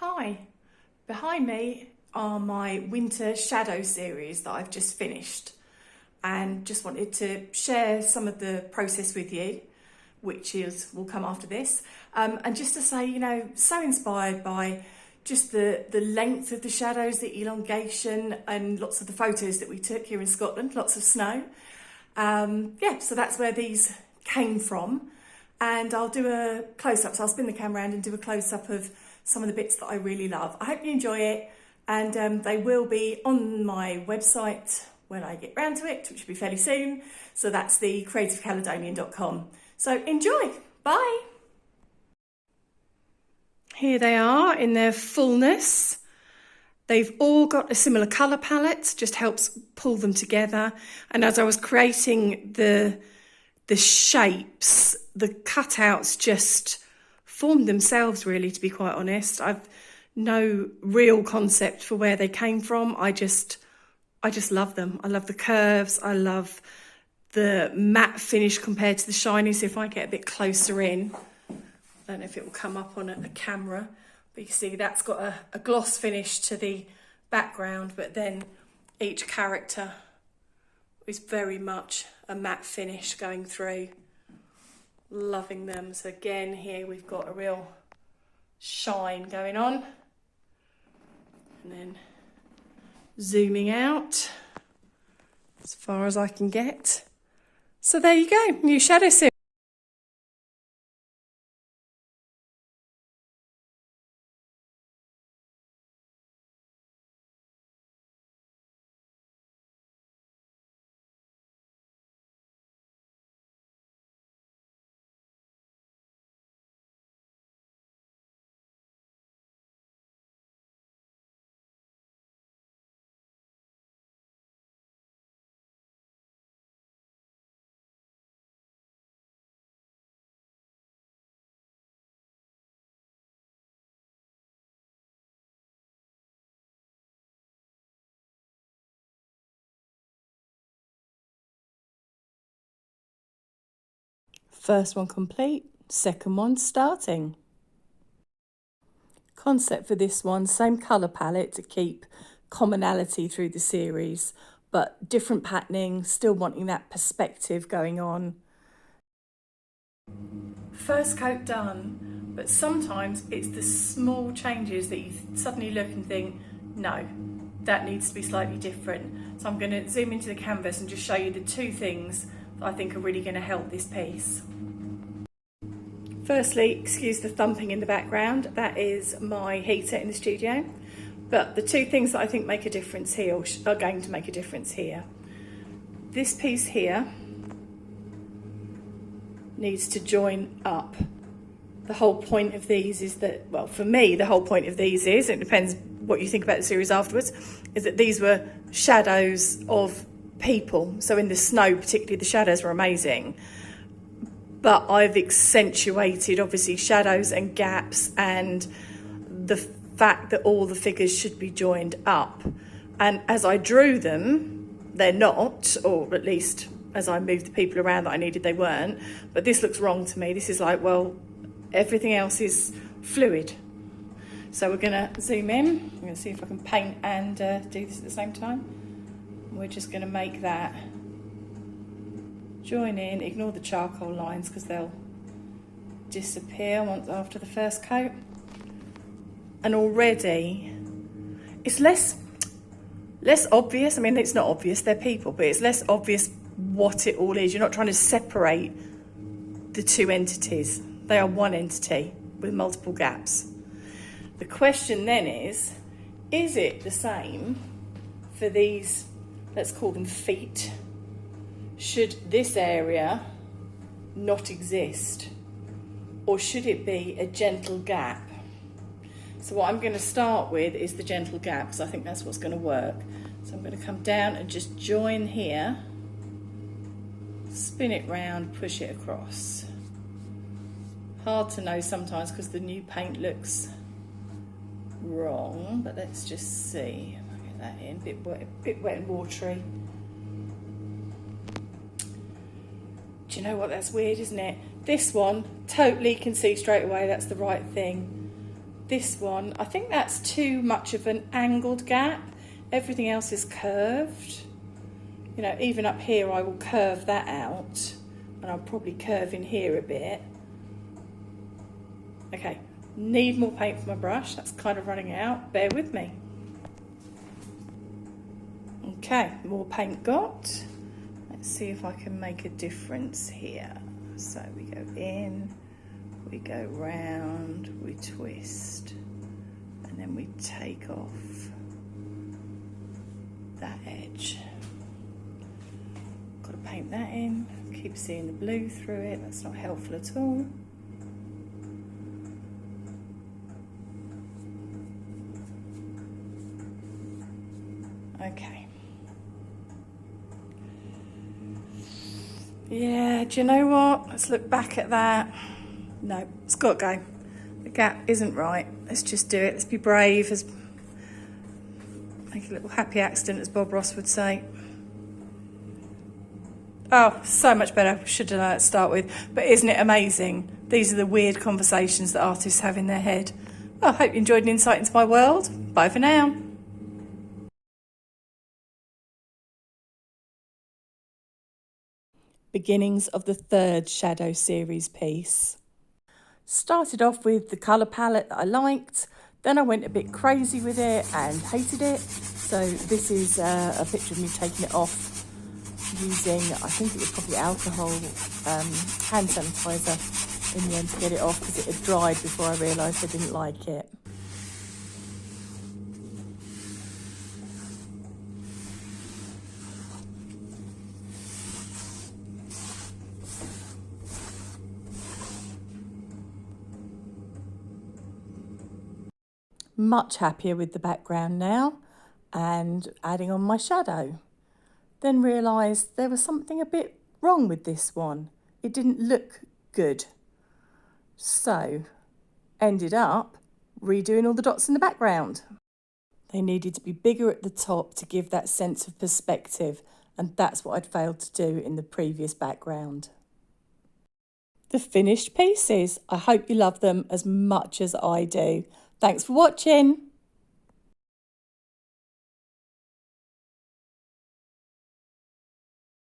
Hi, behind me are my winter shadow series that I've just finished, and just wanted to share some of the process with you, which will come after this, and just to say, so inspired by just the length of the shadows, the elongation, and lots of the photos that we took here in Scotland, lots of snow. So that's where these came from, and I'll do a close-up, so I'll spin the camera around and do a close-up of some of the bits that I really love. I hope you enjoy it, and they will be on my website when I get round to it, which will be fairly soon. So that's the creativecaledonian.com. So enjoy, bye. Here they are in their fullness. They've all got a similar colour palette, just helps pull them together. And as I was creating the shapes, the cutouts just formed themselves, really, to be quite honest. I've no real concept for where they came from. I just love them. I love the curves. I love the matte finish compared to the shiny. So if I get a bit closer in, I don't know if it will come up on a camera, but you can see that's got a gloss finish to the background, but then each character is very much a matte finish going through. Loving them. So again, here we've got a real shine going on, and then zooming out as far as I can get. So there you go, new shadow series. First one complete, second one starting. Concept for this one, same colour palette to keep commonality through the series, but different patterning, still wanting that perspective going on. First coat done, but sometimes it's the small changes that you suddenly look and think, no, that needs to be slightly different. So I'm going to zoom into the canvas and just show you the two things that I think are really going to help this piece. Firstly, excuse the thumping in the background, that is my heater in the studio. But the two things that I think make a difference here, or are going to make a difference here. This piece here needs to join up. The whole point of these is that, well, for me, the whole point of these is, it depends what you think about the series afterwards, is that these were shadows of people. So in the snow, particularly, the shadows were amazing. But I've accentuated, obviously, shadows and gaps and the fact that all the figures should be joined up. And as I drew them, they're not, or at least as I moved the people around that I needed, they weren't. But this looks wrong to me. This is like, well, everything else is fluid. So we're going to zoom in. I'm going to see if I can paint and do this at the same time. We're just going to make that join in, ignore the charcoal lines because they'll disappear once after the first coat. And already it's less obvious. I mean, it's not obvious, they're people, but it's less obvious what it all is. You're not trying to separate the two entities. They are one entity with multiple gaps. The question then is it the same for these, let's call them feet? Should this area not exist, or should it be a gentle gap? So what I'm going to start with is the gentle gap, because I think that's what's going to work. So I'm going to come down and just join here, spin it round, push it across. Hard to know sometimes because the new paint looks wrong, but let's just see. I'll get that in, bit wet and watery. Do you know what, that's weird, isn't it? This one, totally can see straight away that's the right thing. this one, I think that's too much of an angled gap. Everything else is curved. You know, even up here I will curve that out, and I'll probably curve in here a bit. Okay, need more paint for my brush, that's kind of running out, bear with me. Okay, more paint got. Let's see if I can make a difference here. So we go in, we go round, we twist, and then we take off that edge. Got to paint that in, keep seeing the blue through it, that's not helpful at all. Okay. Yeah, do you know what? Let's look back at that. No, it's got to go. The gap isn't right. Let's just do it. Let's be brave. Let's make a little happy accident, as Bob Ross would say. Oh, so much better. Should have done that to start with. But isn't it amazing? These are the weird conversations that artists have in their head. Well, I hope you enjoyed an insight into my world. Bye for now. Beginnings of the third Shadow series piece. Started off with the colour palette that I liked, then I went a bit crazy with it and hated it. So this is a picture of me taking it off using, I think it was probably alcohol, hand sanitizer in the end to get it off because it had dried before I realised I didn't like it. Much happier with the background now and adding on my shadow. Then realised there was something a bit wrong with this one. It didn't look good. So ended up redoing all the dots in the background. They needed to be bigger at the top to give that sense of perspective, and that's what I'd failed to do in the previous background. The finished pieces. I hope you love them as much as I do. Thanks for watching.